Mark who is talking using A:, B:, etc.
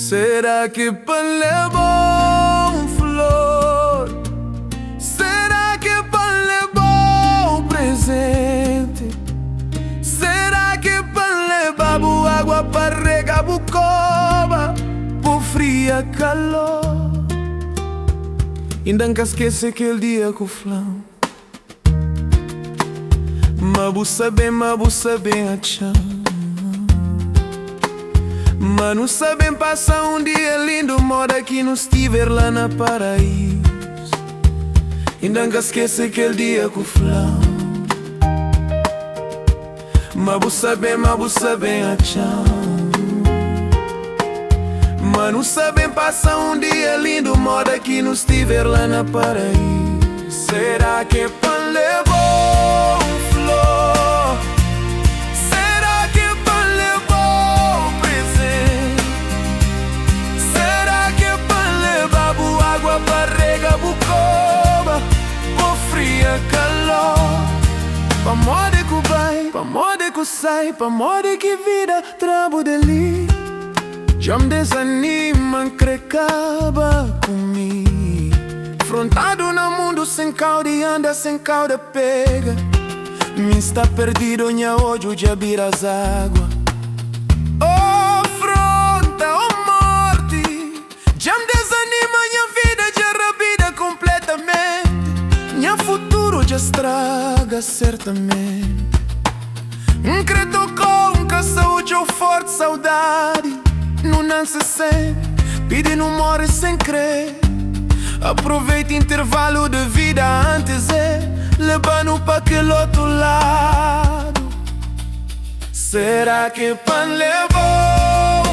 A: Será que pan levou flor? Será que pan levou presente? Será que pan levou água para regar bucova por fria calor? Ainda nunca esquece aquele dia com o flão. Mabuça bem a chão. Mas não sabem passar um dia lindo, mora aqui no estiver lá na paraíso. Ainda nunca esquece aquele dia com o flão. Mabuça bem a chão. Mas não sabem passar um dia lindo, mora aqui no estiver lá na paraíso. Será que pan levou flor? Será que pan levou presente? Será que pan levou água para regar bucova por fria calor? Pa moda que vai, pa moda que sai, pa moda que vira trabo dali. Já me desanima, crecaba comigo. Frontado no mundo sem cauda e anda sem cauda pega. Me está perdido, nha hoje já vira as águas. Oh, fronta, oh morte. Já me desanima, minha vida já rabida completamente. Minha futuro já estraga certamente. Credo com que saúde ou forte saudade. Não se sente, pede não morre sem crer. Aproveita intervalo de vida antes levando para aquele outro lado. Será que pan levou